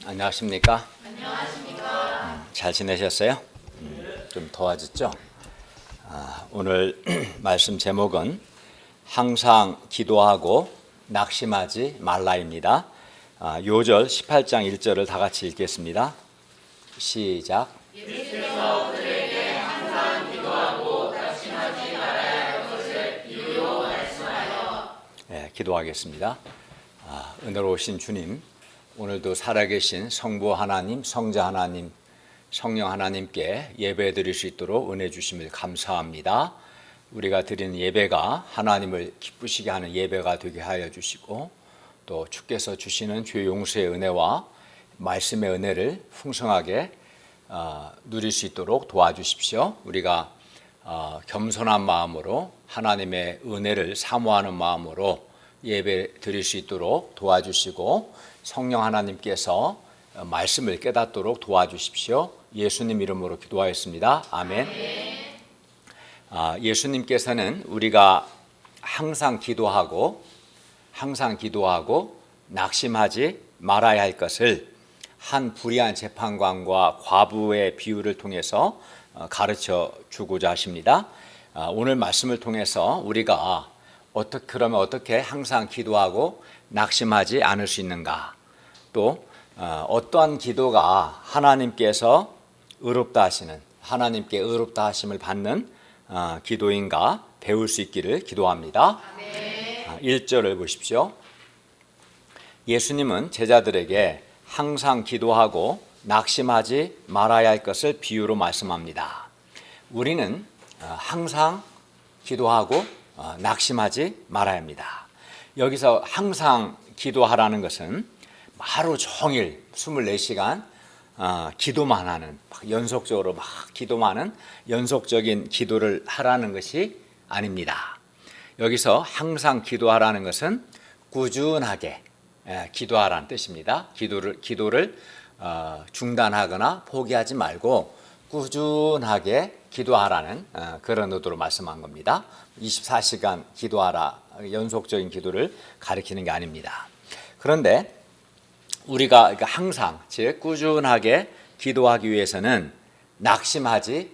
안녕하십니까? 잘 지내셨어요? 좀 더워졌죠? 오늘 말씀 제목은 항상 기도하고 낙심하지 말라입니다. 요절 18장 1절을 다 같이 읽겠습니다. 시작. 예수께서 그들에게 항상 기도하고 낙심하지 말아야 할 것을 비유로 말씀하여. 기도하겠습니다. 은혜로우신 주님, 오늘도 살아계신 성부 하나님, 성자 하나님, 성령 하나님께 예배 드릴 수 있도록 은혜 주심을 감사합니다. 우리가 드리는 예배가 하나님을 기쁘시게 하는 예배가 되게 하여 주시고, 또 주께서 주시는 주의 용서의 은혜와 말씀의 은혜를 풍성하게 누릴 수 있도록 도와주십시오. 우리가 겸손한 마음으로 하나님의 은혜를 사모하는 마음으로 예배 드릴 수 있도록 도와주시고, 성령 하나님께서 말씀을 깨닫도록 도와주십시오. 예수님 이름으로 기도하였습니다. 아멘. 예수님께서는 우리가 항상 기도하고 낙심하지 말아야 할 것을 한 불의한 재판관과 과부의 비유를 통해서 가르쳐 주고자 하십니다. 오늘 말씀을 통해서 우리가 어떻게 항상 기도하고 낙심하지 않을 수 있는가, 또 어떠한 기도가 하나님께서 의롭다 하시는, 하나님께 의롭다 하심을 받는 기도인가 배울 수 있기를 기도합니다. 1절을 보십시오. 예수님은 제자들에게 항상 기도하고 낙심하지 말아야 할 것을 비유로 말씀합니다. 우리는 항상 기도하고 낙심하지 말아야 합니다. 여기서 항상 기도하라는 것은 하루 종일 24시간 기도만 하는, 연속적으로 기도만 하는 연속적인 기도를 하라는 것이 아닙니다. 여기서 항상 기도하라는 것은 꾸준하게 기도하라는 뜻입니다. 기도를 중단하거나 포기하지 말고 꾸준하게 기도하라는 그런 의도로 말씀한 겁니다. 24시간 기도하라, 연속적인 기도를 가리키는 게 아닙니다. 그런데 우리가 항상, 즉 꾸준하게 기도하기 위해서는 낙심하지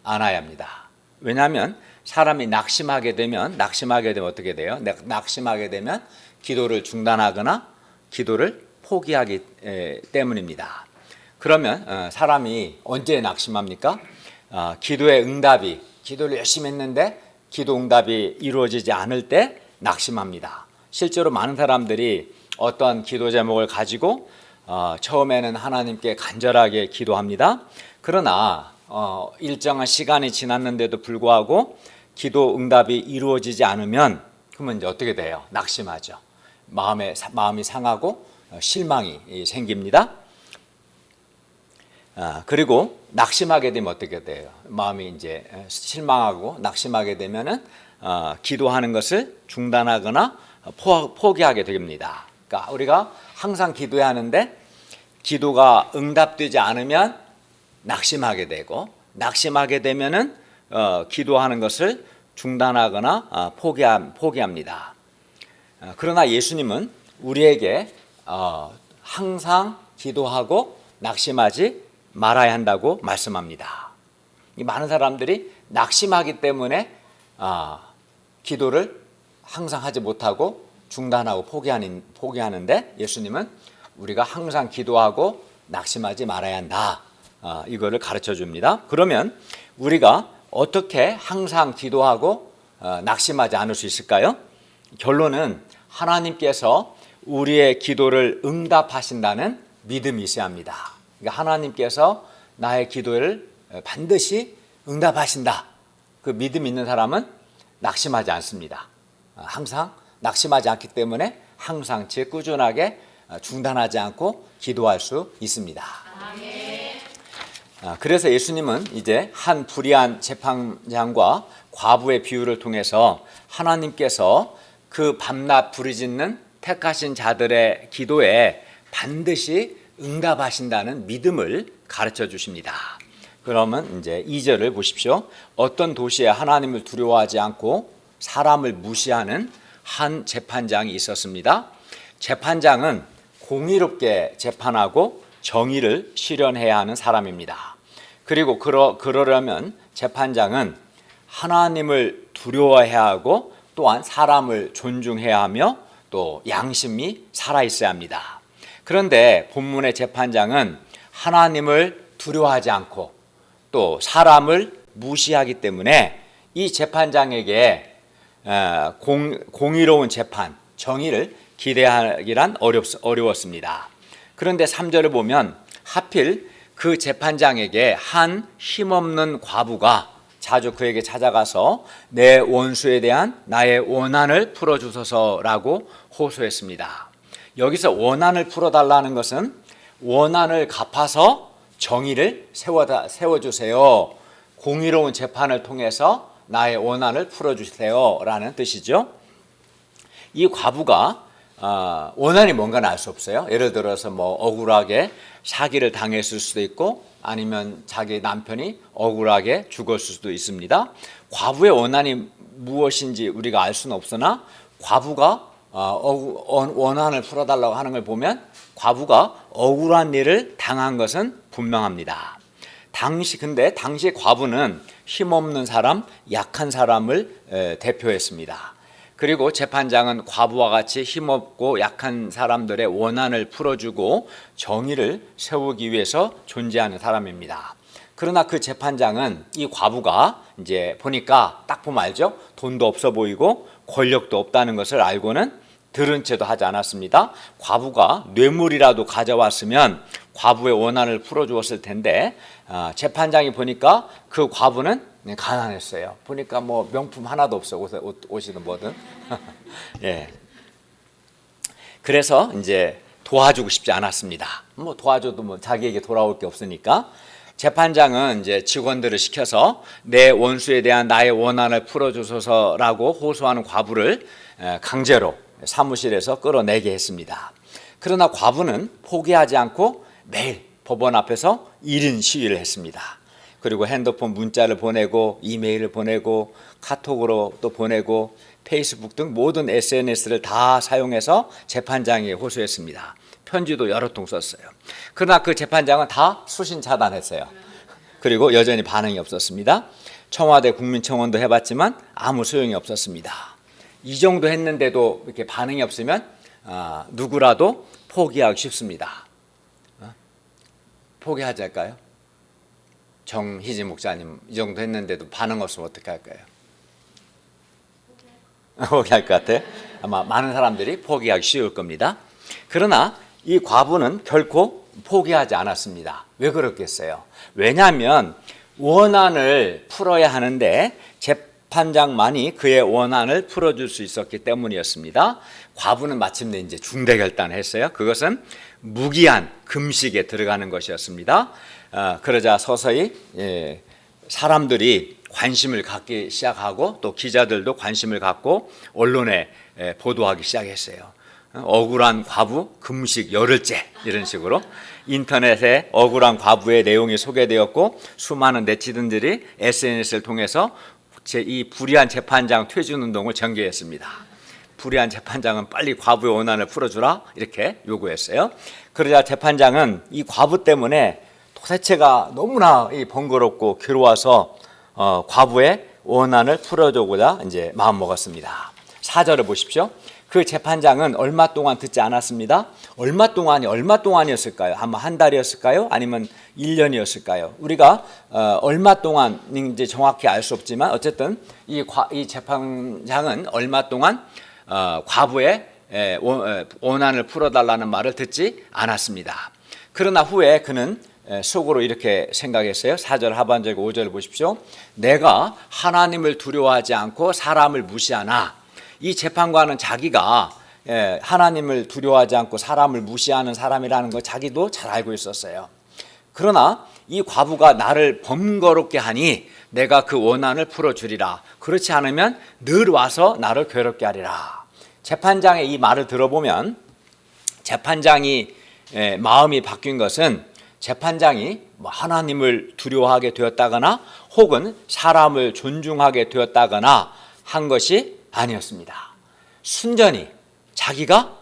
않아야 합니다. 왜냐하면 사람이 낙심하게 되면 어떻게 돼요? 낙심하게 되면 기도를 중단하거나 기도를 포기하기 때문입니다. 그러면 사람이 언제 낙심합니까? 기도를 열심히 했는데 기도 응답이 이루어지지 않을 때 낙심합니다. 실제로 많은 사람들이 어떤 기도 제목을 가지고 처음에는 하나님께 간절하게 기도합니다. 그러나 일정한 시간이 지났는데도 불구하고 기도 응답이 이루어지지 않으면 그러면 이제 어떻게 돼요? 낙심하죠. 마음이 상하고 실망이 생깁니다. 그리고 낙심하게 되면 어떻게 돼요? 마음이 이제 실망하고 낙심하게 되면은 기도하는 것을 중단하거나 포기하게 됩니다. 그러니까 우리가 항상 기도해야 하는데 기도가 응답되지 않으면 낙심하게 되고, 낙심하게 되면은 기도하는 것을 중단하거나 포기합니다. 그러나 예수님은 우리에게 항상 기도하고 낙심하지 말아야 한다고 말씀합니다. 많은 사람들이 낙심하기 때문에 기도를 항상 하지 못하고 중단하고 포기하는데, 예수님은 우리가 항상 기도하고 낙심하지 말아야 한다, 이거를 가르쳐 줍니다. 그러면 우리가 어떻게 항상 기도하고 낙심하지 않을 수 있을까요? 결론은 하나님께서 우리의 기도를 응답하신다는 믿음이 있어야 합니다. 그러니까 하나님께서 나의 기도를 반드시 응답하신다, 그 믿음 있는 사람은 낙심하지 않습니다. 항상 낙심하지 않기 때문에 항상 꾸준하게 중단하지 않고 기도할 수 있습니다. 그래서 예수님은 이제 한 불의한 재판장과 과부의 비유를 통해서 하나님께서 그 밤낮 부르짖는 택하신 자들의 기도에 반드시 응답하신다는 믿음을 가르쳐 주십니다. 그러면 이제 2절을 보십시오. 어떤 도시에 하나님을 두려워하지 않고 사람을 무시하는 한 재판장이 있었습니다. 재판장은 공의롭게 재판하고 정의를 실현해야 하는 사람입니다. 그리고 그러려면 재판장은 하나님을 두려워해야 하고 또한 사람을 존중해야 하며 또 양심이 살아있어야 합니다. 그런데 본문의 재판장은 하나님을 두려워하지 않고 또 사람을 무시하기 때문에 이 재판장에게 공의로운 재판, 정의를 기대하기란 어려웠습니다. 그런데 3절을 보면 하필 그 재판장에게 한 힘없는 과부가 자주 그에게 찾아가서 내 원수에 대한 나의 원한을 풀어주소서라고 호소했습니다. 여기서 원한을 풀어달라는 것은 원한을 갚아서 정의를 세워주세요. 공의로운 재판을 통해서 나의 원한을 풀어주세요 라는 뜻이죠. 이 과부가 원한이 뭔가는 알 수 없어요. 예를 들어서 뭐 억울하게 사기를 당했을 수도 있고 아니면 자기 남편이 억울하게 죽었을 수도 있습니다. 과부의 원한이 무엇인지 우리가 알 수는 없으나 과부가 원한을 풀어달라고 하는 걸 보면 과부가 억울한 일을 당한 것은 분명합니다. 근데 당시 과부는 힘없는 사람, 약한 사람을 대표했습니다. 그리고 재판장은 과부와 같이 힘없고 약한 사람들의 원한을 풀어주고 정의를 세우기 위해서 존재하는 사람입니다. 그러나 그 재판장은 이 과부가 이제 보니까 딱 보면 알죠? 돈도 없어 보이고 권력도 없다는 것을 알고는 들은 채도 하지 않았습니다. 과부가 뇌물이라도 가져왔으면 과부의 원한을 풀어주었을 텐데 재판장이 보니까 그 과부는 가난했어요. 보니까 뭐 명품 하나도 없어, 옷이든 뭐든. 예. 그래서 이제 도와주고 싶지 않았습니다. 뭐 도와줘도 뭐 자기에게 돌아올 게 없으니까 재판장은 이제 직원들을 시켜서 내 원수에 대한 나의 원한을 풀어주소서라고 호소하는 과부를 강제로 사무실에서 끌어내게 했습니다. 그러나 과부는 포기하지 않고 매일 법원 앞에서 1인 시위를 했습니다. 그리고 핸드폰 문자를 보내고 이메일을 보내고 카톡으로 또 보내고 페이스북 등 모든 SNS를 다 사용해서 재판장에 호소했습니다. 편지도 여러 통 썼어요. 그러나 그 재판장은 다 수신 차단했어요. 그리고 여전히 반응이 없었습니다. 청와대 국민청원도 해봤지만 아무 소용이 없었습니다. 이 정도 했는데도 이렇게 반응이 없으면 누구라도 포기하기 쉽습니다. 포기하지 할까요? 정희지 목사님 이 정도 했는데도 반응 없으면 어떻게 할까요? 포기할 것 같아요. 아마 많은 사람들이 포기하기 쉬울 겁니다. 그러나 이 과부는 결코 포기하지 않았습니다. 왜 그렇겠어요? 왜냐하면 원한을 풀어야 하는데 재판장만이 그의 원한을 풀어줄 수 있었기 때문이었습니다. 과부는 마침내 이제 중대 결단을 했어요. 그것은 무기한 금식에 들어가는 것이었습니다. 그러자 서서히 사람들이 관심을 갖기 시작하고 또 기자들도 관심을 갖고 언론에 보도하기 시작했어요. 억울한 과부 금식 열흘째 이런 식으로 인터넷에 억울한 과부의 내용이 소개되었고 수많은 네티즌들이 SNS를 통해서 이 불의한 재판장 퇴진운동을 전개했습니다. 불의한 재판장은 빨리 과부의 원한을 풀어주라 이렇게 요구했어요. 그러자 재판장은 이 과부 때문에 도대체가 너무나 번거롭고 괴로워서 과부의 원한을 풀어주고자 이제 마음먹었습니다. 4절을 보십시오. 그 재판장은 얼마 동안 듣지 않았습니다. 얼마 동안이었을까요? 아마 한 달이었을까요? 아니면 1년이었을까요? 우리가 얼마 동안인지 정확히 알 수 없지만 어쨌든 이 재판장은 얼마 동안 과부의 원한을 풀어달라는 말을 듣지 않았습니다. 그러나 후에 그는 속으로 이렇게 생각했어요. 4절 하반절 5절을 보십시오. 내가 하나님을 두려워하지 않고 사람을 무시하나. 이 재판관은 자기가 하나님을 두려워하지 않고 사람을 무시하는 사람이라는 걸 자기도 잘 알고 있었어요. 그러나 이 과부가 나를 번거롭게 하니 내가 그 원한을 풀어주리라. 그렇지 않으면 늘 와서 나를 괴롭게 하리라. 재판장의 이 말을 들어보면 재판장이 마음이 바뀐 것은 재판장이 하나님을 두려워하게 되었다거나 혹은 사람을 존중하게 되었다거나 한 것이 아니었습니다. 순전히 자기가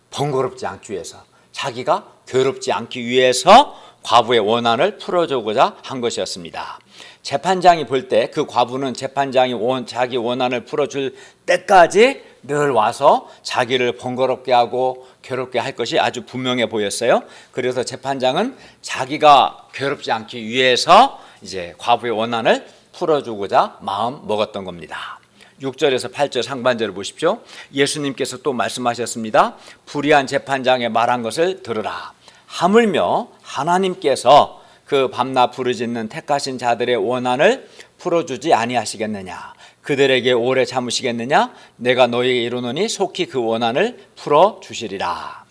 번거롭지 않기 위해서 자기가 괴롭지 않기 위해서 과부의 원한을 풀어주고자 한 것이었습니다. 재판장이 볼 때 그 과부는 재판장이 자기 원한을 풀어줄 때까지 늘 와서 자기를 번거롭게 하고 괴롭게 할 것이 아주 분명해 보였어요. 그래서 재판장은 자기가 괴롭지 않기 위해서 이제 과부의 원한을 풀어주고자 마음 먹었던 겁니다. 6절에서 8절 상반절을 보십시오. 예수님께서 또 말씀하셨습니다. 불의한 재판장의 말한 것을 들으라. 하물며 하나님께서 그 밤낮 부르짖는 택하신 자들의 원한을 풀어주지 아니하시겠느냐. 그들에게 오래 참으시겠느냐. 내가 너희에게 이르노니 속히 그 원한을 풀어주시리라.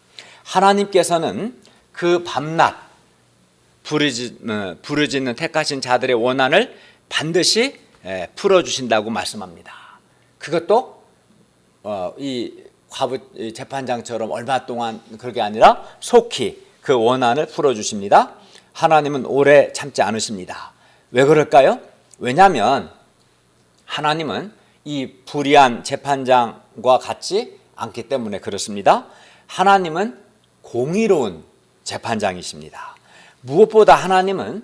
하나님께서는 그 밤낮 부르짖는 택하신 자들의 원한을 반드시 풀어주신다고 말씀합니다. 그것도 이 과부 재판장처럼 얼마 동안 그게 아니라 속히 그 원한을 풀어주십니다. 하나님은 오래 참지 않으십니다. 왜 그럴까요? 왜냐하면 하나님은 이 불의한 재판장과 같지 않기 때문에 그렇습니다. 하나님은 공의로운 재판장이십니다. 무엇보다 하나님은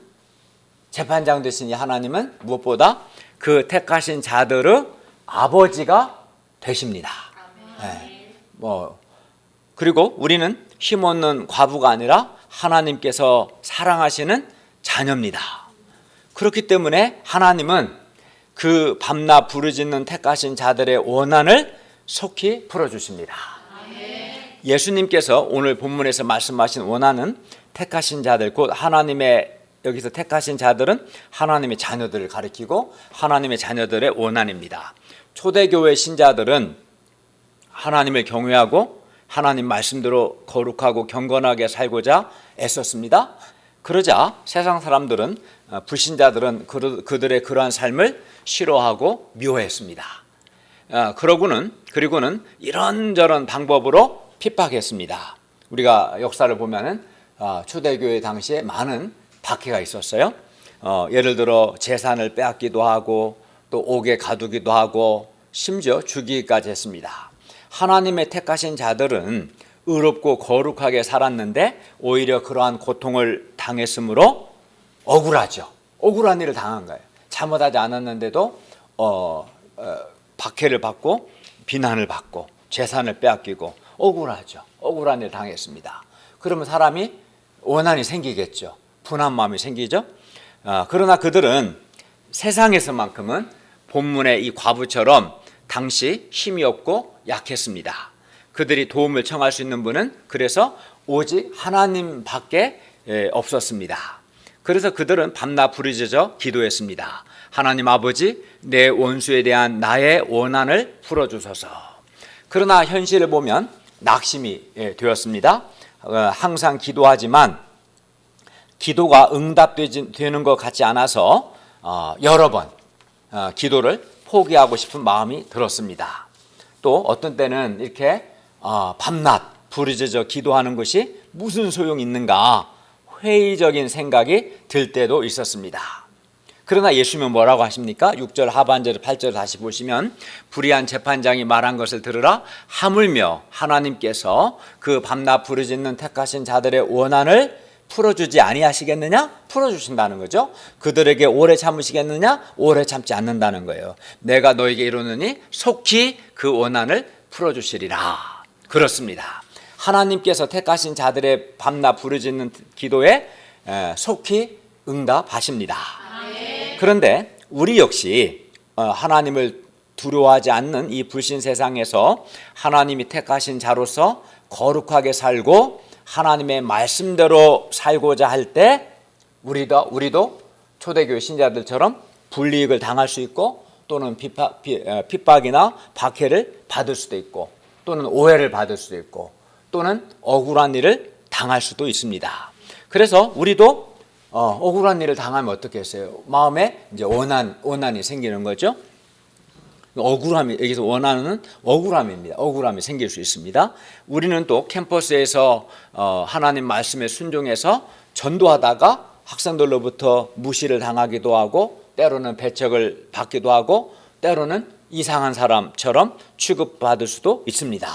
재판장 되시니 하나님은 무엇보다 그 택하신 자들의 아버지가 되십니다. 네. 그리고 우리는 힘없는 과부가 아니라 하나님께서 사랑하시는 자녀입니다. 그렇기 때문에 하나님은 그 밤낮 부르짖는 택하신 자들의 원한을 속히 풀어주십니다. 예수님께서 오늘 본문에서 말씀하신 원한은 택하신 자들, 곧 하나님의 여기서 택하신 자들은 하나님의 자녀들을 가리키고 하나님의 자녀들의 원한입니다. 초대교회 신자들은 하나님을 경외하고 하나님 말씀대로 거룩하고 경건하게 살고자 애썼습니다. 그러자 세상 사람들은 불신자들은 그들의 그러한 삶을 싫어하고 미워했습니다. 그리고는 이런저런 방법으로 핍박했습니다. 우리가 역사를 보면은 초대교회 당시에 많은 박해가 있었어요. 예를 들어 재산을 빼앗기도 하고 또 옥에 가두기도 하고 심지어 죽이기까지 했습니다. 하나님의 택하신 자들은 의롭고 거룩하게 살았는데 오히려 그러한 고통을 당했으므로 억울하죠. 억울한 일을 당한 거예요. 잘못하지 않았는데도 박해를 받고 비난을 받고 재산을 빼앗기고 억울하죠. 억울한 일을 당했습니다. 그러면 사람이 원한이 생기겠죠. 분한 마음이 생기죠. 그러나 그들은 세상에서만큼은 본문의 이 과부처럼 당시 힘이 없고 약했습니다. 그들이 도움을 청할 수 있는 분은 그래서 오직 하나님밖에 없었습니다. 그래서 그들은 밤낮 부르짖어 기도했습니다. 하나님 아버지, 내 원수에 대한 나의 원한을 풀어주소서. 그러나 현실을 보면 낙심이 되었습니다. 항상 기도하지만 기도가 응답되는 것 같지 않아서 여러 번 기도를 포기하고 싶은 마음이 들었습니다. 또 어떤 때는 이렇게 밤낮 부르짖어 기도하는 것이 무슨 소용이 있는가 회의적인 생각이 들 때도 있었습니다. 그러나 예수님은 뭐라고 하십니까? 6절 하반절 8절 다시 보시면 불의한 재판장이 말한 것을 들으라. 하물며 하나님께서 그 밤낮 부르짖는 택하신 자들의 원한을 풀어주지 아니하시겠느냐? 풀어주신다는 거죠. 그들에게 오래 참으시겠느냐? 오래 참지 않는다는 거예요. 내가 너에게 이르노니 속히 그 원한을 풀어주시리라. 그렇습니다. 하나님께서 택하신 자들의 밤낮 부르짖는 기도에 속히 응답하십니다. 그런데 우리 역시 하나님을 두려워하지 않는 이 불신 세상에서 하나님이 택하신 자로서 거룩하게 살고 하나님의 말씀대로 살고자 할 때 우리도 초대교회 신자들처럼 불이익을 당할 수 있고 또는 핍박이나 박해를 받을 수도 있고 또는 오해를 받을 수도 있고 또는 억울한 일을 당할 수도 있습니다. 그래서 우리도 억울한 일을 당하면 어떻게 했어요? 마음에 이제 원한이 생기는 거죠. 억울함이, 여기서 원하는 억울함입니다. 억울함이 생길 수 있습니다. 우리는 또 캠퍼스에서 하나님 말씀에 순종해서 전도하다가 학생들로부터 무시를 당하기도 하고 때로는 배척을 받기도 하고 때로는 이상한 사람처럼 취급받을 수도 있습니다.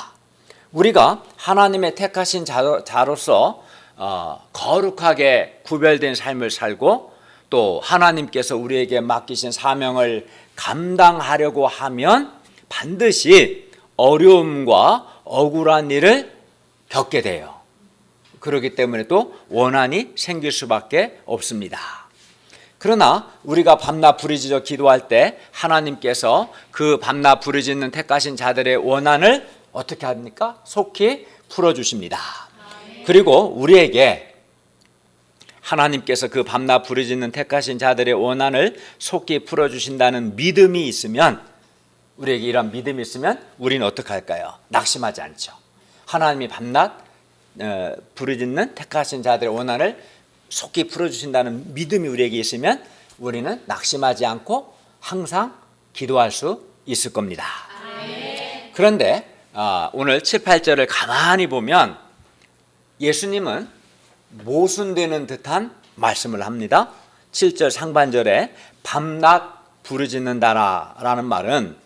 우리가 하나님의 택하신 자로서 거룩하게 구별된 삶을 살고 또 하나님께서 우리에게 맡기신 사명을 감당하려고 하면 반드시 어려움과 억울한 일을 겪게 돼요. 그렇기 때문에 또 원한이 생길 수밖에 없습니다. 그러나 우리가 밤낮 부르짖어 기도할 때 하나님께서 그 밤낮 부르짖는 택하신 자들의 원한을 어떻게 합니까? 속히 풀어주십니다. 그리고 우리에게 하나님께서 그 밤낮 부르짖는 택하신 자들의 원한을 속히 풀어주신다는 믿음이 있으면, 우리에게 이런 믿음이 있으면 우리는 어떻게 할까요? 낙심하지 않죠. 하나님이 밤낮 부르짖는 택하신 자들의 원한을 속히 풀어주신다는 믿음이 우리에게 있으면 우리는 낙심하지 않고 항상 기도할 수 있을 겁니다. 그런데 오늘 7, 8절을 가만히 보면 예수님은 모순되는 듯한 말씀을 합니다. 7절 상반절에 밤낮 부르짖는다라는 말은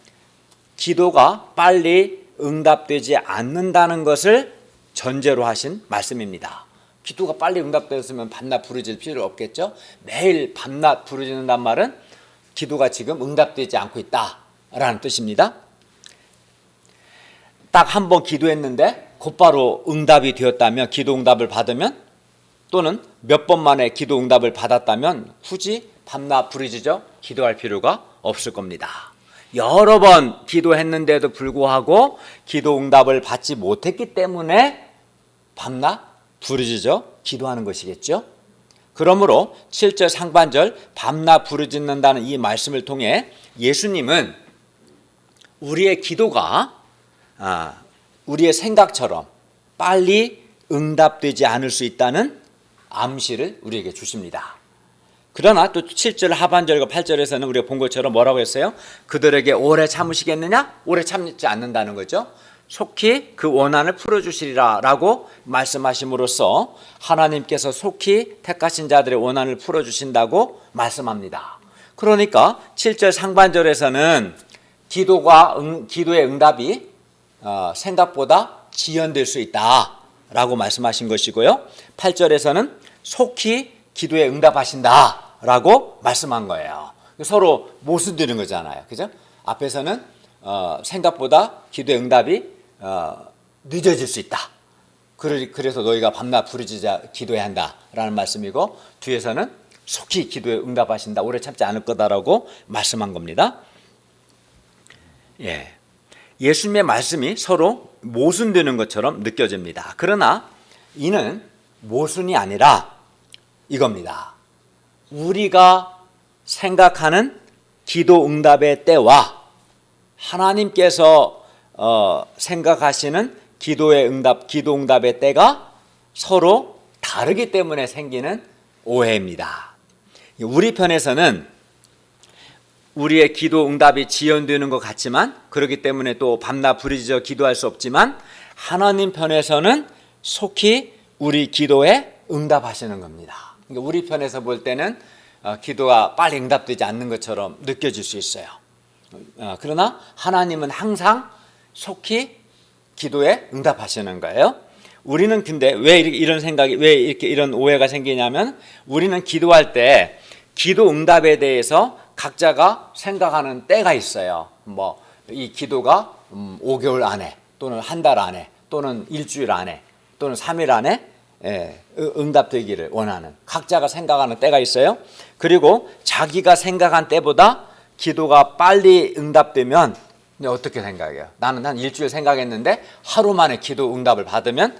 기도가 빨리 응답되지 않는다는 것을 전제로 하신 말씀입니다. 기도가 빨리 응답되었으면 밤낮 부르짖을 필요 없겠죠. 매일 밤낮 부르짖는단 말은 기도가 지금 응답되지 않고 있다라는 뜻입니다. 딱 한 번 기도했는데 곧바로 응답이 되었다면, 기도 응답을 받으면, 또는 몇 번 만에 기도 응답을 받았다면 굳이 밤낮 부르짖어 기도할 필요가 없을 겁니다. 여러 번 기도했는데도 불구하고 기도 응답을 받지 못했기 때문에 밤낮 부르짖어 기도하는 것이겠죠. 그러므로 7절 상반절 밤낮 부르짖는다는 이 말씀을 통해 예수님은 우리의 기도가 우리의 생각처럼 빨리 응답되지 않을 수 있다는 암시를 우리에게 주십니다. 그러나 또 7절 하반절과 8절에서는 우리가 본 것처럼 뭐라고 했어요? 그들에게 오래 참으시겠느냐? 오래 참지 않는다는 거죠. 속히 그 원한을 풀어주시리라 라고 말씀하심으로써 하나님께서 속히 택하신 자들의 원한을 풀어주신다고 말씀합니다. 그러니까 7절 상반절에서는 기도의 응답이 생각보다 지연될 수 있다라고 말씀하신 것이고요. 8절에서는 속히 기도에 응답하신다라고 말씀한 거예요. 서로 모순되는 거잖아요. 그죠? 앞에서는 생각보다 기도의 응답이 늦어질 수 있다. 그래서 너희가 밤낮 부르짖어 기도해야 한다라는 말씀이고, 뒤에서는 속히 기도에 응답하신다. 오래 참지 않을 거다라고 말씀한 겁니다. 예수님의 말씀이 서로 모순되는 것처럼 느껴집니다. 그러나 이는 모순이 아니라 이겁니다. 우리가 생각하는 기도 응답의 때와 하나님께서 생각하시는 기도 응답의 때가 서로 다르기 때문에 생기는 오해입니다. 우리 편에서는 우리의 기도 응답이 지연되는 것 같지만, 그렇기 때문에 또 밤낮 부르짖어 기도할 수 없지만, 하나님 편에서는 속히 우리 기도에 응답하시는 겁니다. 그러니까 우리 편에서 볼 때는 기도가 빨리 응답되지 않는 것처럼 느껴질 수 있어요. 그러나 하나님은 항상 속히 기도에 응답하시는 거예요. 우리는 근데 왜 이렇게 이런 오해가 생기냐면, 우리는 기도할 때 기도 응답에 대해서 각자가 생각하는 때가 있어요. 이 기도가 5개월 안에, 또는 한 달 안에, 또는 일주일 안에, 또는 3일 안에 응답되기를 원하는, 각자가 생각하는 때가 있어요. 그리고 자기가 생각한 때보다 기도가 빨리 응답되면 어떻게 생각해요? 나는 한 일주일 생각했는데 하루 만에 기도 응답을 받으면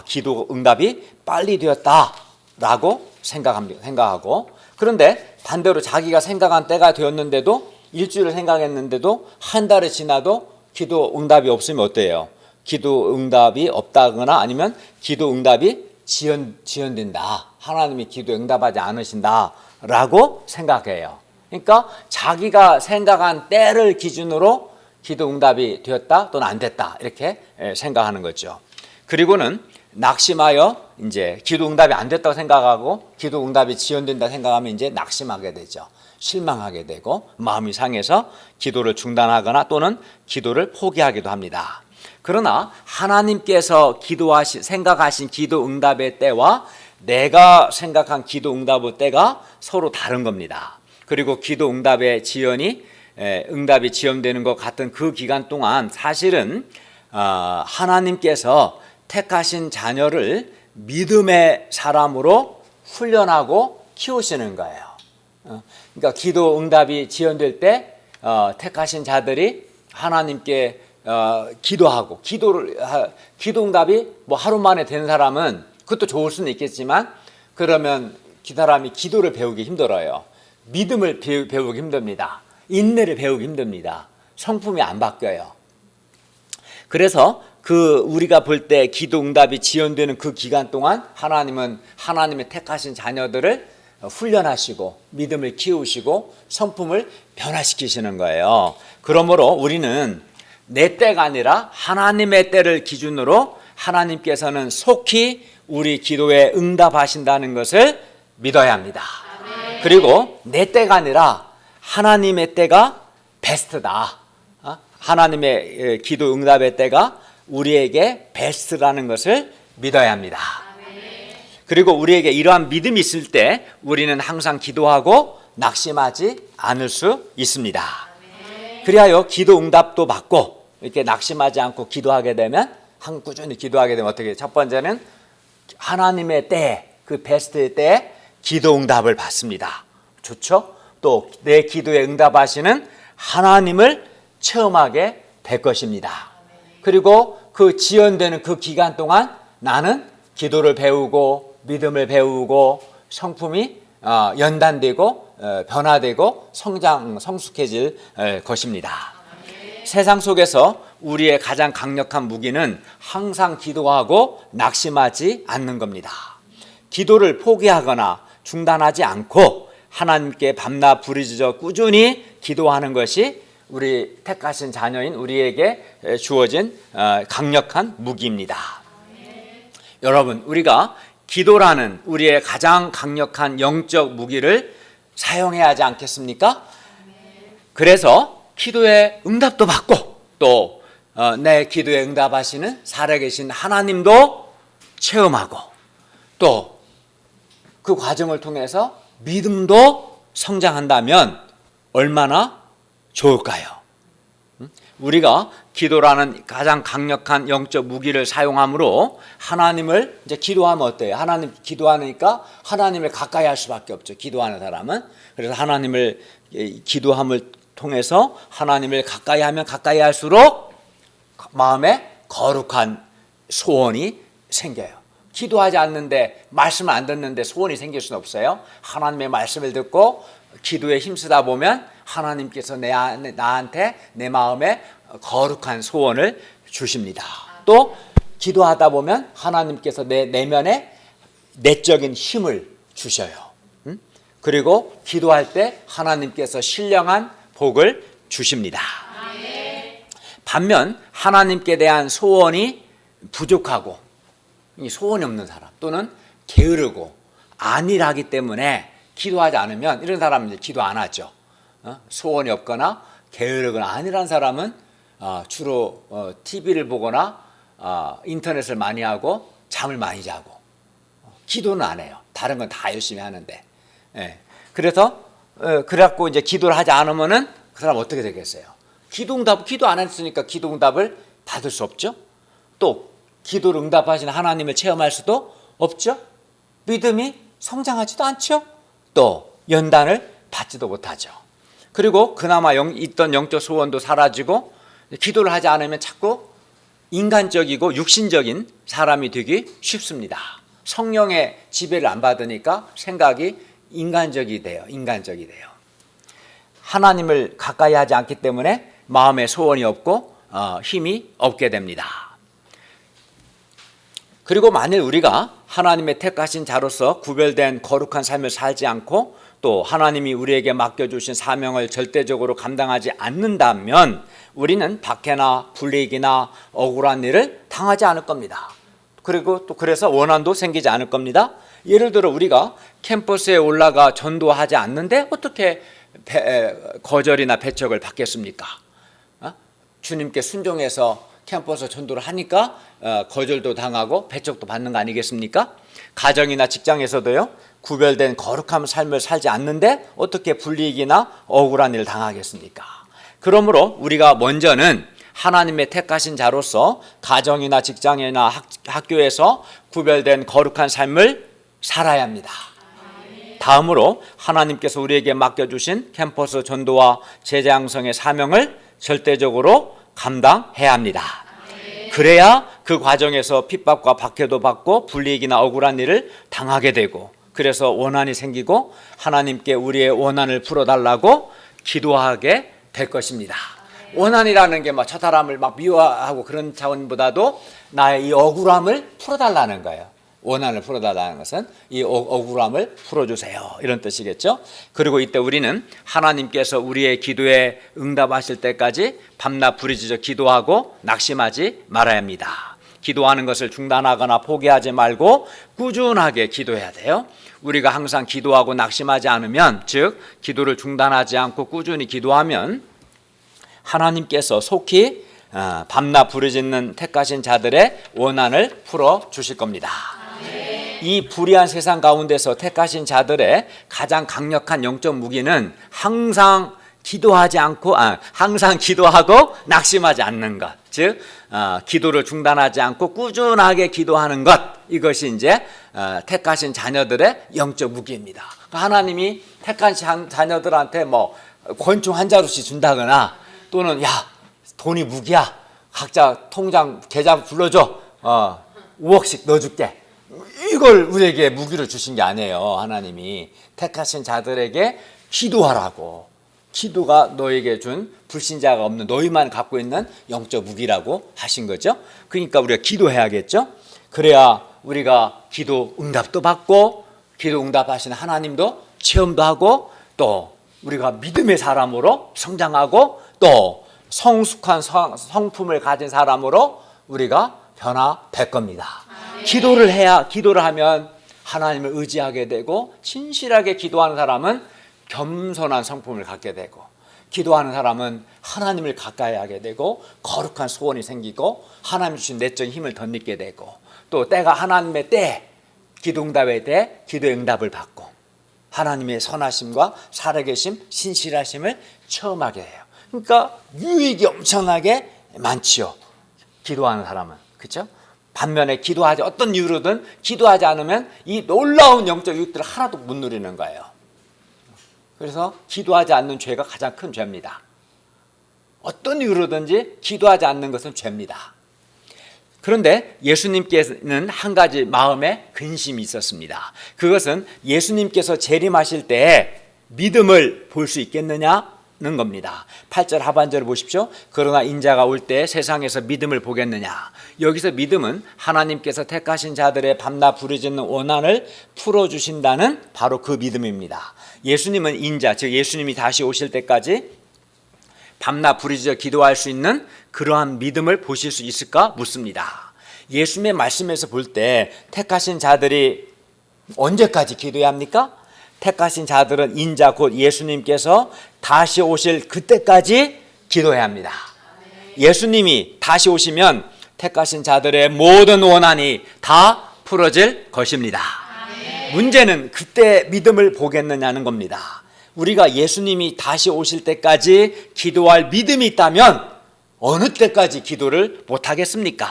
기도 응답이 빨리 되었다라고 생각하고, 그런데 반대로 자기가 생각한 때가 되었는데도, 일주일을 생각했는데도 한 달이 지나도 기도 응답이 없으면 어때요? 기도 응답이 없다거나 아니면 기도 응답이 지연된다, 하나님이 기도 응답하지 않으신다라고 생각해요. 그러니까 자기가 생각한 때를 기준으로 기도 응답이 되었다 또는 안 됐다 이렇게 생각하는 거죠. 그리고는 낙심하여 이제 기도 응답이 안 됐다고 생각하고 기도 응답이 지연된다 생각하면 이제 낙심하게 되죠. 실망하게 되고 마음이 상해서 기도를 중단하거나 또는 기도를 포기하기도 합니다. 그러나 하나님께서 생각하신 기도 응답의 때와 내가 생각한 기도 응답의 때가 서로 다른 겁니다. 그리고 기도 응답의 응답이 지연되는 것 같은 그 기간 동안 사실은 하나님께서 택하신 자녀를 믿음의 사람으로 훈련하고 키우시는 거예요. 그러니까 기도 응답이 지연될 때 택하신 자들이 하나님께 기도하고 기도 응답이 뭐 하루 만에 된 사람은 그것도 좋을 수는 있겠지만 그러면 그 사람이 기도를 배우기 힘들어요. 믿음을 배우기 힘듭니다. 인내를 배우기 힘듭니다. 성품이 안 바뀌어요. 그래서 우리가 볼 때 기도 응답이 지연되는 그 기간 동안 하나님은 하나님의 택하신 자녀들을 훈련하시고 믿음을 키우시고 성품을 변화시키시는 거예요. 그러므로 우리는 내 때가 아니라 하나님의 때를 기준으로 하나님께서는 속히 우리 기도에 응답하신다는 것을 믿어야 합니다. 그리고 내 때가 아니라 하나님의 때가 베스트다. 하나님의 기도 응답의 때가 우리에게 베스트라는 것을 믿어야 합니다. 그리고 우리에게 이러한 믿음이 있을 때 우리는 항상 기도하고 낙심하지 않을 수 있습니다. 그리하여 기도 응답도 받고 이렇게 낙심하지 않고 기도하게 되면 꾸준히 기도하게 되면 어떻게 해요? 첫 번째는 하나님의 때, 그 베스트의 때에 기도 응답을 받습니다. 좋죠? 또 내 기도에 응답하시는 하나님을 체험하게 될 것입니다. 그리고 그 지연되는 그 기간 동안 나는 기도를 배우고 믿음을 배우고 성품이 연단되고 변화되고 성숙해질 것입니다. 세상 속에서 우리의 가장 강력한 무기는 항상 기도하고 낙심하지 않는 겁니다. 기도를 포기하거나 중단하지 않고 하나님께 밤낮 부르짖어 꾸준히 기도하는 것이 우리 택하신 자녀인 우리에게 주어진 강력한 무기입니다. 여러분, 우리가 기도라는 우리의 가장 강력한 영적 무기를 사용해야 하지 않겠습니까? 그래서 기도에 응답도 받고 또 내 기도에 응답하시는 살아계신 하나님도 체험하고 또 그 과정을 통해서 믿음도 성장한다면 얼마나 좋을까요? 우리가 기도라는 가장 강력한 영적 무기를 사용함으로 하나님을 이제 기도하면 어때요? 하나님 기도하니까 하나님을 가까이 할 수밖에 없죠. 기도하는 사람은. 그래서 하나님을 기도함을 통해서 하나님을 가까이 하면 가까이 할수록 마음에 거룩한 소원이 생겨요. 기도하지 않는데 말씀을 안 듣는데 소원이 생길 수는 없어요. 하나님의 말씀을 듣고 기도에 힘쓰다 보면 하나님께서 나한테 내 마음에 거룩한 소원을 주십니다. 또 기도하다 보면 하나님께서 내 내면에 내적인 힘을 주셔요. 그리고 기도할 때 하나님께서 신령한 복을 주십니다. 반면 하나님께 대한 소원이 부족하고 소원이 없는 사람 또는 게으르고 안일하기 때문에 기도하지 않으면 이런 사람은 이제 기도 안 하죠. 소원이 없거나 게으르거나 안일한 사람은 주로 TV를 보거나 인터넷을 많이 하고 잠을 많이 자고 기도는 안 해요. 다른 건 다 열심히 하는데. 그래서 그래갖고 이제 기도를 하지 않으면은 그 사람 어떻게 되겠어요? 기도 안 했으니까 기도 응답을 받을 수 없죠. 또 기도를 응답하시는 하나님을 체험할 수도 없죠. 믿음이 성장하지도 않죠. 또 연단을 받지도 못하죠. 그리고 그나마 있던 영적 소원도 사라지고 기도를 하지 않으면 자꾸 인간적이고 육신적인 사람이 되기 쉽습니다. 성령의 지배를 안 받으니까 생각이 인간적이 돼요. 하나님을 가까이 하지 않기 때문에 마음에 소원이 없고 힘이 없게 됩니다. 그리고 만일 우리가 하나님의 택하신 자로서 구별된 거룩한 삶을 살지 않고 또 하나님이 우리에게 맡겨주신 사명을 절대적으로 감당하지 않는다면 우리는 박해나 불이익이나 억울한 일을 당하지 않을 겁니다. 그리고 또 그래서 원한도 생기지 않을 겁니다. 예를 들어 우리가 캠퍼스에 올라가 전도하지 않는데 어떻게 거절이나 배척을 받겠습니까? 주님께 순종해서 캠퍼스 전도를 하니까 거절도 당하고 배척도 받는 거 아니겠습니까? 가정이나 직장에서도요, 구별된 거룩한 삶을 살지 않는데 어떻게 불이익이나 억울한 일을 당하겠습니까? 그러므로 우리가 먼저는 하나님의 택하신 자로서 가정이나 직장이나 학교에서 구별된 거룩한 삶을 살아야 합니다. 다음으로 하나님께서 우리에게 맡겨주신 캠퍼스 전도와 제자 양성의 사명을 절대적으로 감당해야 합니다. 그래야 그 과정에서 핍박과 박해도 받고 불이익이나 억울한 일을 당하게 되고, 그래서 원한이 생기고 하나님께 우리의 원한을 풀어달라고 기도하게 될 것입니다. 원한이라는 게 저 사람을 미워하고 그런 차원보다도 나의 이 억울함을 풀어달라는 거예요. 원한을 풀어달라는 것은 이 억울함을 풀어주세요, 이런 뜻이겠죠. 그리고 이때 우리는 하나님께서 우리의 기도에 응답하실 때까지 밤낮 부르짖어 기도하고 낙심하지 말아야 합니다. 기도하는 것을 중단하거나 포기하지 말고 꾸준하게 기도해야 돼요. 우리가 항상 기도하고 낙심하지 않으면, 즉 기도를 중단하지 않고 꾸준히 기도하면 하나님께서 속히 밤낮 부르짖는 택하신 자들의 원한을 풀어주실 겁니다. 이 불의한 세상 가운데서 택하신 자들의 가장 강력한 영적 무기는 항상 기도하고 낙심하지 않는 것, 즉 기도를 중단하지 않고 꾸준하게 기도하는 것, 이것이 이제 택하신 자녀들의 영적 무기입니다. 하나님이 택하신 자녀들한테 권총 한 자루씩 준다거나, 또는 돈이 무기야, 각자 통장 계좌 불러줘, 5억씩 넣어줄게, 이걸 우리에게 무기를 주신 게 아니에요. 하나님이 택하신 자들에게 기도하라고, 기도가 너에게 준 불신자가 없는 너희만 갖고 있는 영적 무기라고 하신 거죠. 그러니까 우리가 기도해야겠죠. 그래야 우리가 기도 응답도 받고, 기도 응답하시는 하나님도 체험도 하고, 또 우리가 믿음의 사람으로 성장하고, 또 성숙한 성품을 가진 사람으로 우리가 변화될 겁니다. 기도를 하면 하나님을 의지하게 되고, 진실하게 기도하는 사람은 겸손한 성품을 갖게 되고, 기도하는 사람은 하나님을 가까이 하게 되고, 거룩한 소원이 생기고, 하나님 주신 내적 힘을 덧입게 되고, 또 때가 하나님의 때, 기도 응답의 때 기도의 응답을 받고, 하나님의 선하심과 살아계심, 신실하심을 체험하게 해요. 그러니까 유익이 엄청나게 많지요, 기도하는 사람은. 그렇죠? 반면에 어떤 이유로든 기도하지 않으면 이 놀라운 영적 유익들을 하나도 못 누리는 거예요. 그래서 기도하지 않는 죄가 가장 큰 죄입니다. 어떤 이유로든지 기도하지 않는 것은 죄입니다. 그런데 예수님께서는 한 가지 마음에 근심이 있었습니다. 그것은 예수님께서 재림하실 때 믿음을 볼 수 있겠느냐는 겁니다. 8절 하반절을 보십시오. 그러나 인자가 올 때 세상에서 믿음을 보겠느냐. 여기서 믿음은 하나님께서 택하신 자들의 밤낮 부르짖는 원한을 풀어주신다는 바로 그 믿음입니다. 예수님은 인자, 즉 예수님이 다시 오실 때까지 밤낮 부르짖어 기도할 수 있는 그러한 믿음을 보실 수 있을까 묻습니다. 예수님의 말씀에서 볼 때 택하신 자들이 언제까지 기도해야 합니까? 택하신 자들은 인자 곧 예수님께서 다시 오실 그때까지 기도해야 합니다. 예수님이 다시 오시면 택하신 자들의 모든 원한이 다 풀어질 것입니다. 문제는 그때 믿음을 보겠느냐는 겁니다. 우리가 예수님이 다시 오실 때까지 기도할 믿음이 있다면 어느 때까지 기도를 못하겠습니까?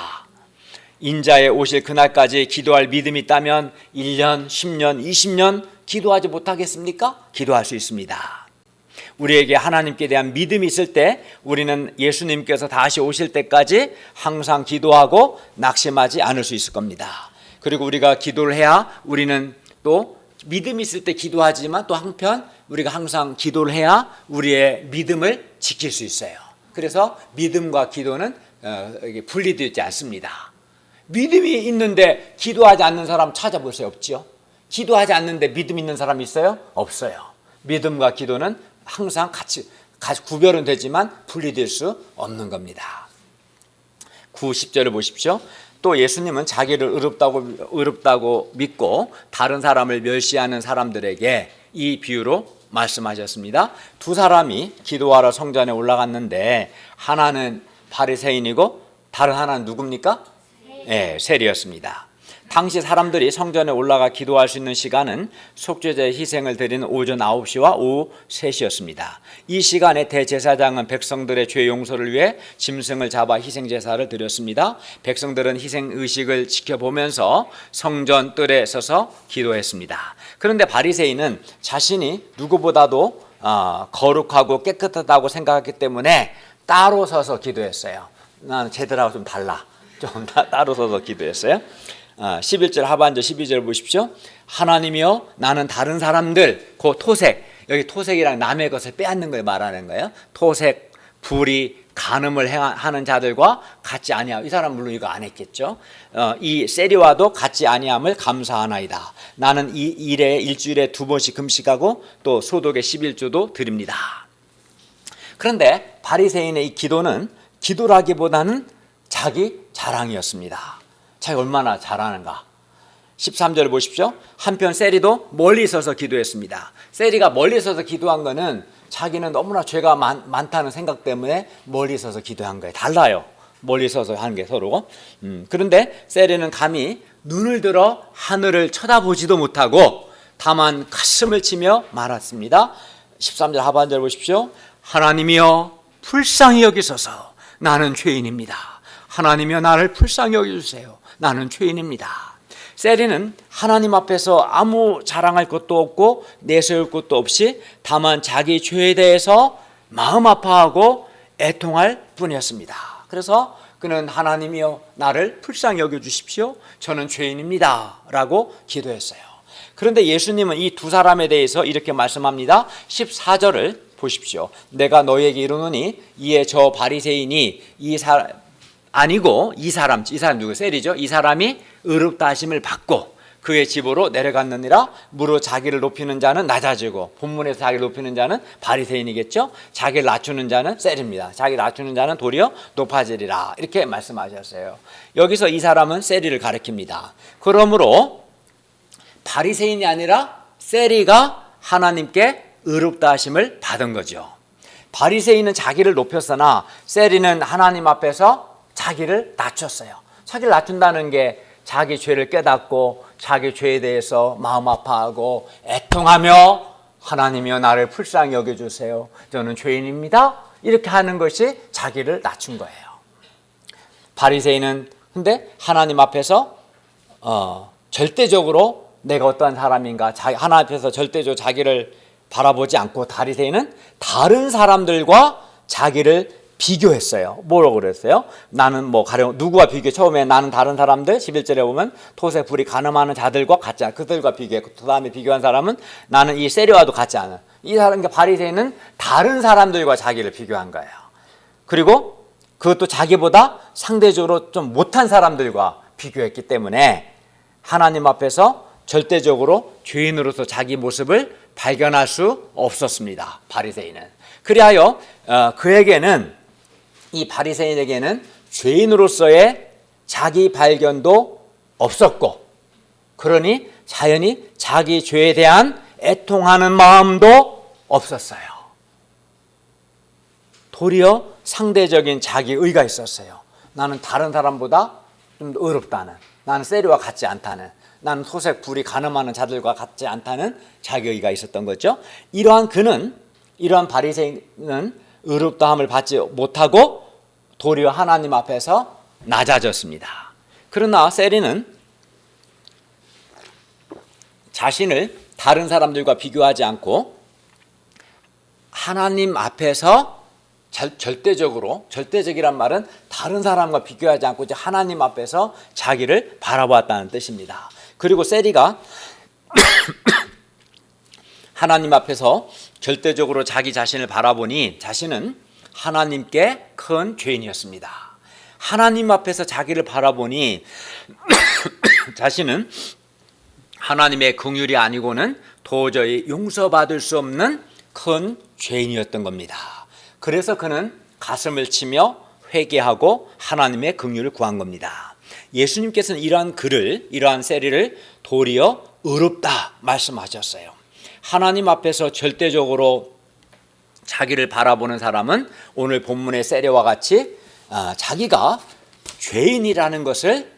인자에 오실 그날까지 기도할 믿음이 있다면 1년, 10년, 20년 기도하지 못하겠습니까? 기도할 수 있습니다. 우리에게 하나님께 대한 믿음이 있을 때 우리는 예수님께서 다시 오실 때까지 항상 기도하고 낙심하지 않을 수 있을 겁니다. 그리고 우리가 기도를 해야 우리는 또 믿음이 있을 때 기도하지만 또 한편 우리가 항상 기도를 해야 우리의 믿음을 지킬 수 있어요. 그래서 믿음과 기도는 분리되지 않습니다. 믿음이 있는데 기도하지 않는 사람 찾아보세요. 없지요? 기도하지 않는데 믿음 있는 사람 있어요? 없어요. 믿음과 기도는 항상 같이 구별은 되지만 분리될 수 없는 겁니다. 9, 10절을 보십시오. 또 예수님은 자기를 의롭다고 믿고 다른 사람을 멸시하는 사람들에게 이 비유로 말씀하셨습니다. 두 사람이 기도하러 성전에 올라갔는데 하나는 바리새인이고 다른 하나는 누굽니까? 네, 셀이었습니다. 당시 사람들이 성전에 올라가 기도할 수 있는 시간은 속죄제 희생을 드리는 오전 9시와 오후 3시였습니다. 이 시간에 대제사장은 백성들의 죄 용서를 위해 짐승을 잡아 희생제사를 드렸습니다. 백성들은 희생의식을 지켜보면서 성전 뜰에 서서 기도했습니다. 그런데 바리새인은 자신이 누구보다도 거룩하고 깨끗하다고 생각했기 때문에 따로 서서 기도했어요. 나는 쟤들하고 좀 달라. 좀 따로 서서 기도했어요. 11절 하반절 12절 보십시오. 하나님이여 나는 다른 사람들 그 토색, 여기 토색이랑 남의 것을 빼앗는 걸 말하는 거예요. 토색, 불의, 간음을 하는 자들과 같이 아니함. 이 사람 물론 이거 안 했겠죠. 이 세리와도 같이 아니함을 감사하나이다. 나는 이 일에 일주일에 2번씩 금식하고 또 소독의 11조도 드립니다. 그런데 바리새인의 이 기도는 기도라기보다는 자기 자랑이었습니다. 자기 얼마나 잘하는가. 13절 보십시오. 한편 세리도 멀리 서서 기도했습니다. 세리가 멀리 서서 기도한 거는 자기는 너무나 죄가 많다는 생각 때문에 멀리 서서 기도한 거예요. 달라요. 멀리 서서 하는 게 서로. 그런데 세리는 감히 눈을 들어 하늘을 쳐다보지도 못하고 다만 가슴을 치며 말했습니다. 13절 하반절 보십시오. 하나님이여 불쌍히 여기소서. 나는 죄인입니다. 하나님이여 나를 불쌍히 여겨주세요. 나는 죄인입니다. 세리는 하나님 앞에서 아무 자랑할 것도 없고 내세울 것도 없이 다만 자기 죄에 대해서 마음 아파하고 애통할 뿐이었습니다. 그래서 그는 하나님이여 나를 불쌍히 여겨주십시오. 저는 죄인입니다. 라고 기도했어요. 그런데 예수님은 이 두 사람에 대해서 이렇게 말씀합니다. 14절을 보십시오. 내가 너희에게 이르노니 이에 저 바리새인이 이 사람 누구 셀이죠? 이 사람이 의롭다 하심을 받고 그의 집으로 내려갔느니라. 무릇 자기를 높이는 자는 낮아지고, 본문에서 자기를 높이는 자는 바리새인이겠죠. 자기를 낮추는 자는 셀입니다. 자기를 낮추는 자는 도리어 높아지리라. 이렇게 말씀하셨어요. 여기서 이 사람은 셀이를 가리킵니다. 그러므로 바리새인이 아니라 셀이가 하나님께 의롭다 하심을 받은 거죠. 바리새인은 자기를 높였으나 셀이는 하나님 앞에서 자기를 낮췄어요. 자기를 낮춘다는 게 자기 죄를 깨닫고 자기 죄에 대해서 마음 아파하고 애통하며 하나님이여 나를 불쌍히 여겨주세요. 저는 죄인입니다. 이렇게 하는 것이 자기를 낮춘 거예요. 바리새인은 근데 하나님 앞에서 절대적으로 내가 어떠한 사람인가 하나님 앞에서 절대적으로 자기를 바라보지 않고 바리새인은 다른 사람들과 자기를 비교했어요. 뭐라고 그랬어요? 나는 가령 누구와 비교? 처음에 나는 다른 사람들 11절에 보면 토색, 불의, 간음하는 자들과 같지 않아. 그들과 비교했고 그 다음에 비교한 사람은 나는 이 세리와도 같지 않아. 이 사람 바리새인은 다른 사람들과 자기를 비교한 거예요. 그리고 그것도 자기보다 상대적으로 좀 못한 사람들과 비교했기 때문에 하나님 앞에서 절대적으로 죄인으로서 자기 모습을 발견할 수 없었습니다. 바리새인은. 그리하여 그에게는 이 바리새인에게는 죄인으로서의 자기 발견도 없었고, 그러니 자연히 자기 죄에 대한 애통하는 마음도 없었어요. 도리어 상대적인 자기의가 있었어요. 나는 다른 사람보다 좀 의롭다는, 나는 세리와 같지 않다는, 나는 토색, 불의, 간음하는 자들과 같지 않다는 자기의가 있었던 거죠. 이러한 바리새인은 의롭다함을 받지 못하고 도리어 하나님 앞에서 낮아졌습니다. 그러나 세리는 자신을 다른 사람들과 비교하지 않고 하나님 앞에서 절대적이란 말은 다른 사람과 비교하지 않고 이제 하나님 앞에서 자기를 바라보았다는 뜻입니다. 그리고 세리가 하나님 앞에서 절대적으로 자기 자신을 바라보니 자신은 하나님께 큰 죄인이었습니다. 하나님 앞에서 자기를 바라보니 자신은 하나님의 긍휼이 아니고는 도저히 용서받을 수 없는 큰 죄인이었던 겁니다. 그래서 그는 가슴을 치며 회개하고 하나님의 긍휼을 구한 겁니다. 예수님께서는 이러한 세리를 도리어 의롭다 말씀하셨어요. 하나님 앞에서 절대적으로 자기를 바라보는 사람은 오늘 본문의 세리와 같이 자기가 죄인이라는 것을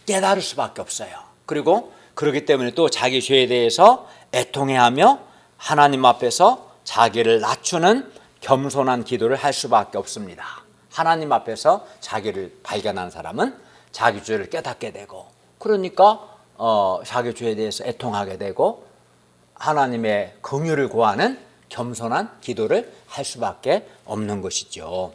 깨달을 수밖에 없어요. 그리고 그렇기 때문에 또 자기 죄에 대해서 애통해하며 하나님 앞에서 자기를 낮추는 겸손한 기도를 할 수밖에 없습니다. 하나님 앞에서 자기를 발견한 사람은 자기 죄를 깨닫게 되고, 그러니까 자기 죄에 대해서 애통하게 되고 하나님의 긍휼을 구하는 겸손한 기도를 할 수밖에 없는 것이죠.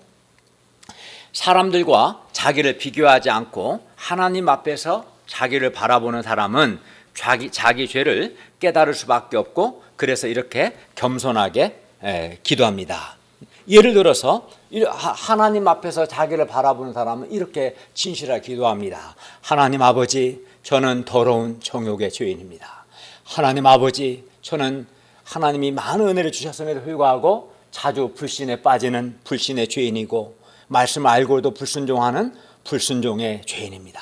사람들과 자기를 비교하지 않고 하나님 앞에서 자기를 바라보는 사람은 자기 죄를 깨달을 수밖에 없고, 그래서 이렇게 겸손하게 기도합니다. 예를 들어서 하나님 앞에서 자기를 바라보는 사람은 이렇게 진실하게 기도합니다. 하나님 아버지, 저는 더러운 정욕의 죄인입니다. 하나님 아버지, 저는 하나님이 많은 은혜를 주셨음에도 불구하고 자주 불신에 빠지는 불신의 죄인이고, 말씀을 알고도 불순종하는 불순종의 죄인입니다.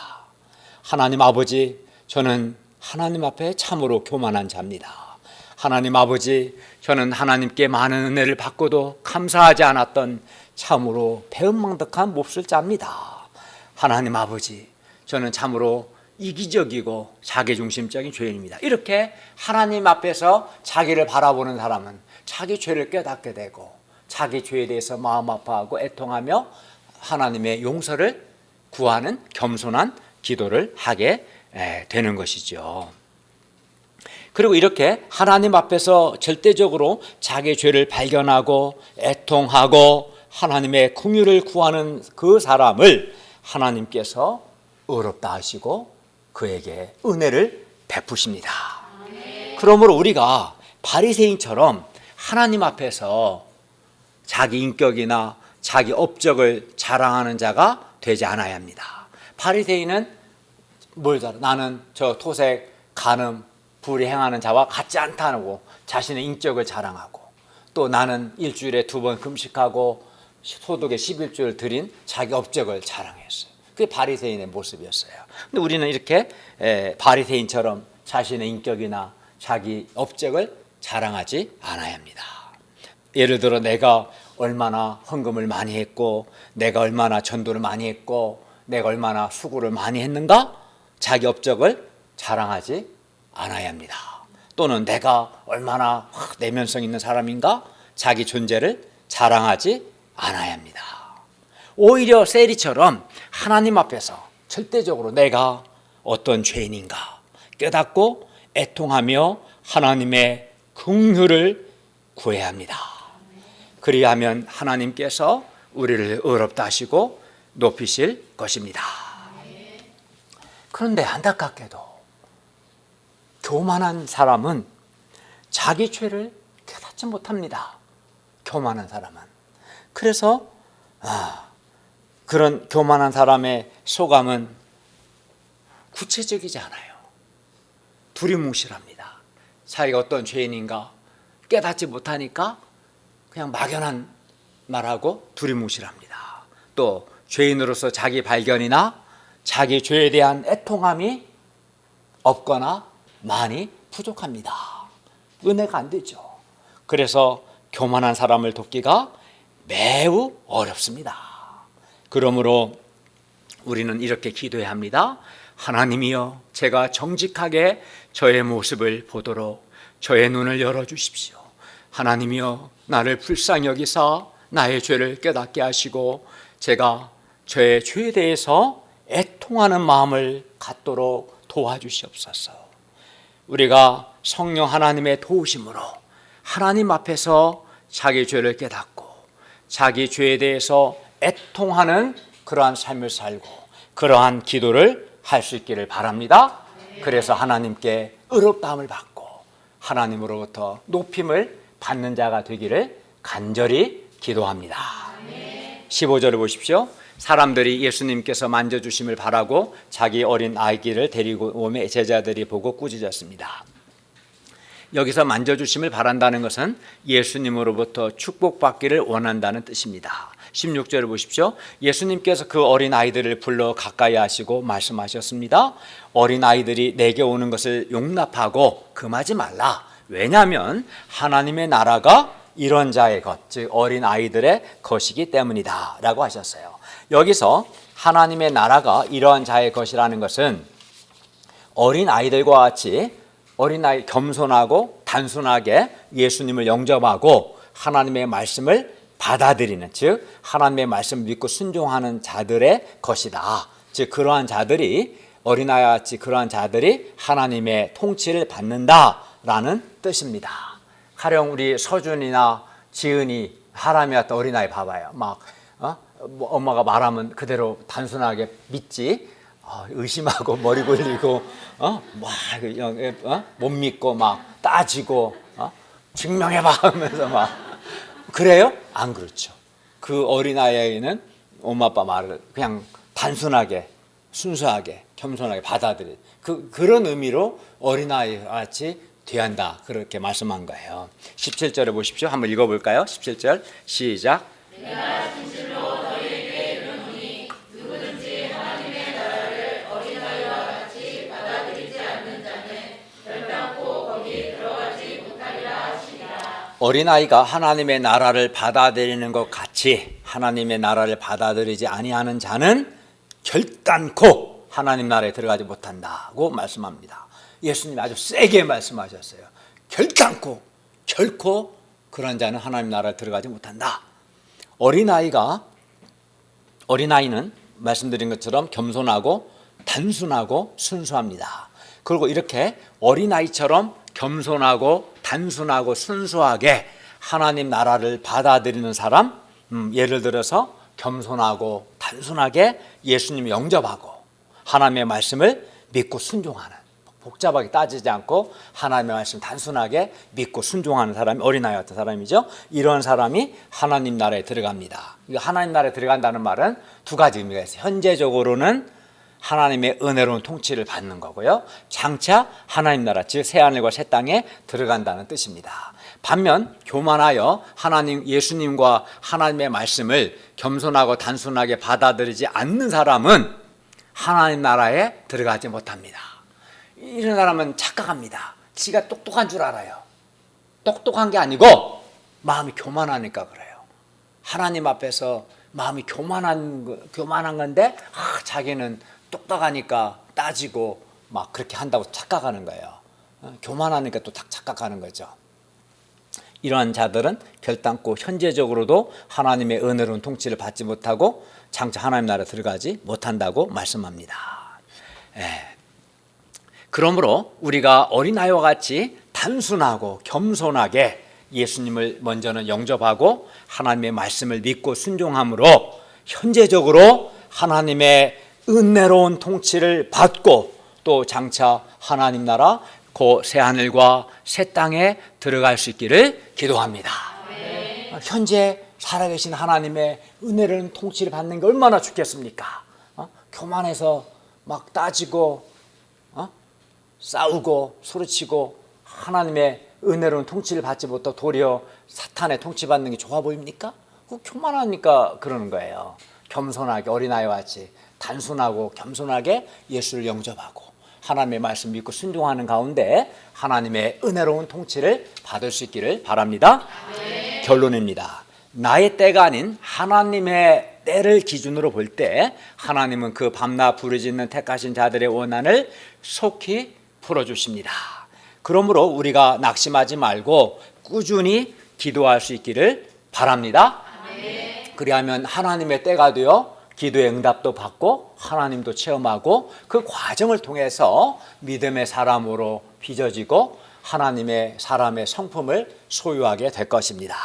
하나님 아버지, 저는 하나님 앞에 참으로 교만한 자입니다. 하나님 아버지, 저는 하나님께 많은 은혜를 받고도 감사하지 않았던 참으로 배은망덕한 몹쓸 자입니다. 하나님 아버지, 저는 참으로 이기적이고 자기중심적인 죄인입니다. 이렇게 하나님 앞에서 자기를 바라보는 사람은 자기 죄를 깨닫게 되고 자기 죄에 대해서 마음 아파하고 애통하며 하나님의 용서를 구하는 겸손한 기도를 하게 되는 것이죠. 그리고 이렇게 하나님 앞에서 절대적으로 자기 죄를 발견하고 애통하고 하나님의 긍휼을 구하는 그 사람을 하나님께서 의롭다 하시고 그에게 은혜를 베푸십니다. 그러므로 우리가 바리새인처럼 하나님 앞에서 자기 인격이나 자기 업적을 자랑하는 자가 되지 않아야 합니다. 바리새인은 뭘 자랑? 나는 저 토색, 간음, 불의 행하는 자와 같지 않다고 자신의 인격을 자랑하고, 또 나는 일주일에 2번 금식하고 소득의 11조를 드린 자기 업적을 자랑했어요. 그게 바리새인의 모습이었어요. 근데 우리는 이렇게 바리새인처럼 자신의 인격이나 자기 업적을 자랑하지 않아야 합니다. 예를 들어 내가 얼마나 헌금을 많이 했고, 내가 얼마나 전도를 많이 했고, 내가 얼마나 수고를 많이 했는가, 자기 업적을 자랑하지 않아야 합니다. 또는 내가 얼마나 내면성 있는 사람인가, 자기 존재를 자랑하지 않아야 합니다. 오히려 세리처럼 하나님 앞에서 절대적으로 내가 어떤 죄인인가 깨닫고 애통하며 하나님의 긍휼을 구해야 합니다. 그리하면 하나님께서 우리를 의롭다 하시고 높이실 것입니다. 그런데 안타깝게도 교만한 사람은 자기 죄를 깨닫지 못합니다. 교만한 사람은. 그래서 그런 교만한 사람의 소감은 구체적이지 않아요. 두리뭉실합니다. 자기가 어떤 죄인인가 깨닫지 못하니까 그냥 막연한 말하고 두리뭉실합니다. 또 죄인으로서 자기 발견이나 자기 죄에 대한 애통함이 없거나 많이 부족합니다. 은혜가 안 되죠. 그래서 교만한 사람을 돕기가 매우 어렵습니다. 그러므로 우리는 이렇게 기도해야 합니다. 하나님이여, 제가 정직하게 저의 모습을 보도록 저의 눈을 열어주십시오. 하나님이여, 나를 불쌍히 여기사 나의 죄를 깨닫게 하시고 제가 저의 죄에 대해서 애통하는 마음을 갖도록 도와주시옵소서. 우리가 성령 하나님의 도우심으로 하나님 앞에서 자기 죄를 깨닫고 자기 죄에 대해서 애통하는 그러한 삶을 살고 그러한 기도를 할 수 있기를 바랍니다. 그래서 하나님께 의롭다함을 받고 하나님으로부터 높임을 받는 자가 되기를 간절히 기도합니다. 15절을 보십시오. 사람들이 예수님께서 만져주심을 바라고 자기 어린 아기를 데리고 오매 제자들이 보고 꾸짖었습니다. 여기서 만져주심을 바란다는 것은 예수님으로부터 축복받기를 원한다는 뜻입니다. 16절을 보십시오. 예수님께서 그 어린 아이들을 불러 가까이 하시고 말씀하셨습니다. 어린 아이들이 내게 오는 것을 용납하고 금하지 말라. 왜냐하면 하나님의 나라가 이런 자의 것, 즉 어린 아이들의 것이기 때문이다 라고 하셨어요. 여기서 하나님의 나라가 이러한 자의 것이라는 것은 어린 아이들과 같이 어린아이 겸손하고 단순하게 예수님을 영접하고 하나님의 말씀을 받아들이는, 즉 하나님의 말씀을 믿고 순종하는 자들의 것이다. 즉 그러한 자들이, 어린아이와 같이 그러한 자들이 하나님의 통치를 받는다라는 뜻입니다. 가령 우리 서준이나 지은이 하람이 왔던 어린아이 봐봐요. 막 뭐 엄마가 말하면 그대로 단순하게 믿지, 의심하고 머리 굴리고 못 믿고 막 따지고 증명해봐 하면서 막 그래요? 안 그렇죠. 그 어린아이에게는 엄마 아빠 말을 그냥 단순하게 순수하게 겸손하게 받아들이, 그런 의미로 어린아이 같이 대한다, 그렇게 말씀한 거예요. 17절에 보십시오. 한번 읽어볼까요? 17절 시작. 내가 진실로 너희에게 이르노니 누구든지 하나님의 나라를 어린아이와 같이 받아들이지 않는 자는 결단코 거기 들어가지 못하리라 하시니라. 어린아이가 하나님의 나라를 받아들이는 것 같이 하나님의 나라를 받아들이지 아니하는 자는 결단코 하나님 나라에 들어가지 못한다고 말씀합니다. 예수님이 아주 세게 말씀하셨어요. 결단코, 결코 그런 자는 하나님 나라에 들어가지 못한다. 어린아이는 말씀드린 것처럼 겸손하고 단순하고 순수합니다. 그리고 이렇게 어린아이처럼 겸손하고 단순하고 순수하게 하나님 나라를 받아들이는 사람, 예를 들어서 겸손하고 단순하게 예수님을 영접하고 하나님의 말씀을 믿고 순종하는, 복잡하게 따지지 않고 하나님의 말씀 단순하게 믿고 순종하는 사람이 어린아이 같은 사람이죠. 이런 사람이 하나님 나라에 들어갑니다. 하나님 나라에 들어간다는 말은 두 가지 의미가 있어요. 현재적으로는 하나님의 은혜로운 통치를 받는 거고요, 장차 하나님 나라, 즉 새하늘과 새 땅에 들어간다는 뜻입니다. 반면 교만하여 예수님과 하나님의 말씀을 겸손하고 단순하게 받아들이지 않는 사람은 하나님 나라에 들어가지 못합니다. 이런 사람은 착각합니다. 지가 똑똑한 줄 알아요. 똑똑한 게 아니고 마음이 교만하니까 그래요. 하나님 앞에서 마음이 교만한 건데 자기는 똑똑하니까 따지고 막 그렇게 한다고 착각하는 거예요. 교만하니까 또 착각하는 거죠. 이러한 자들은 결단코 현재적으로도 하나님의 은혜로운 통치를 받지 못하고 장차 하나님 나라에 들어가지 못한다고 말씀합니다. 그러므로 우리가 어린아이와 같이 단순하고 겸손하게 예수님을 먼저는 영접하고 하나님의 말씀을 믿고 순종함으로 현재적으로 하나님의 은혜로운 통치를 받고 또 장차 하나님 나라 그 새하늘과 새 땅에 들어갈 수 있기를 기도합니다. 현재 살아계신 하나님의 은혜로운 통치를 받는 게 얼마나 좋겠습니까? 교만해서 막 따지고 싸우고 소리치고 하나님의 은혜로운 통치를 받지 못하고 도리어 사탄의 통치받는 게 좋아 보입니까? 교만하니까 그러는 거예요. 겸손하게 어린아이와 같이 단순하고 겸손하게 예수를 영접하고 하나님의 말씀 믿고 순종하는 가운데 하나님의 은혜로운 통치를 받을 수 있기를 바랍니다. 네. 결론입니다. 나의 때가 아닌 하나님의 때를 기준으로 볼 때 하나님은 그 밤낮 부르짖는 택하신 자들의 원한을 속히 풀어주십니다. 그러므로 우리가 낙심하지 말고 꾸준히 기도할 수 있기를 바랍니다. 네. 그리하면 하나님의 때가 되어 기도의 응답도 받고 하나님도 체험하고 그 과정을 통해서 믿음의 사람으로 빚어지고 하나님의 사람의 성품을 소유하게 될 것입니다.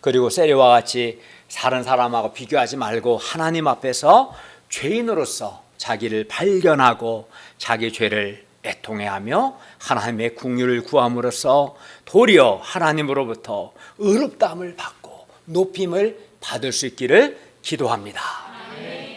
그리고 세리와 같이 다른 사람하고 비교하지 말고 하나님 앞에서 죄인으로서 자기를 발견하고 자기 죄를 애통해하며 하나님의 긍휼을 구함으로써 도리어 하나님으로부터 의롭다함을 받고 높임을 받을 수 있기를 기도합니다.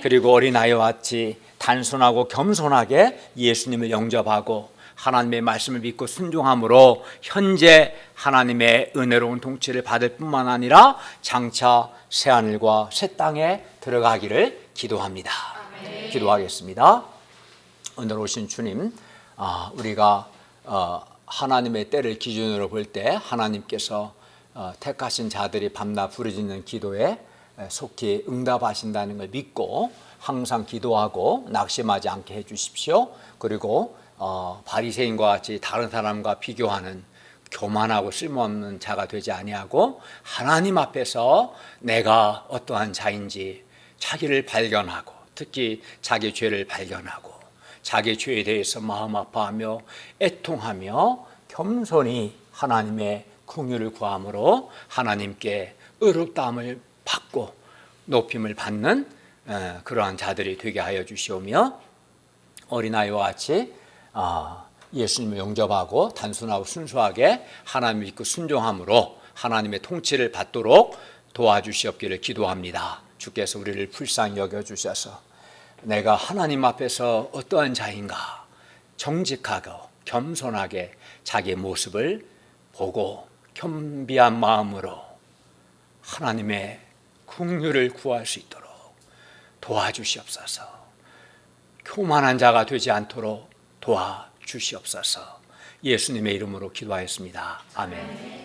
그리고 어린아이와 같이 단순하고 겸손하게 예수님을 영접하고 하나님의 말씀을 믿고 순종함으로 현재 하나님의 은혜로운 통치를 받을 뿐만 아니라 장차 새하늘과 새 땅에 들어가기를 기도합니다. 아멘. 기도하겠습니다. 오늘 오신 주님, 우리가 하나님의 때를 기준으로 볼 때 하나님께서 택하신 자들이 밤낮 부르짖는 기도에 속히 응답하신다는 걸 믿고 항상 기도하고 낙심하지 않게 해주십시오. 그리고 바리새인과 같이 다른 사람과 비교하는 교만하고 쓸모없는 자가 되지 아니하고 하나님 앞에서 내가 어떠한 자인지 자기를 발견하고 특히 자기 죄를 발견하고 자기 죄에 대해서 마음 아파하며 애통하며 겸손히 하나님의 긍휼을 구함으로 하나님께 의롭다함을 받고 높임을 받는 그러한 자들이 되게 하여 주시오며 어린아이와 같이 예수님을 영접하고 단순하고 순수하게 하나님 믿고 순종함으로 하나님의 통치를 받도록 도와주시옵기를 기도합니다. 주께서 우리를 불쌍히 여겨주셔서 내가 하나님 앞에서 어떠한 자인가 정직하고 겸손하게 자기의 모습을 보고 겸비한 마음으로 하나님의 긍휼을 구할 수 있도록 도와주시옵소서. 교만한 자가 되지 않도록 도와주시옵소서. 예수님의 이름으로 기도하였습니다. 아멘.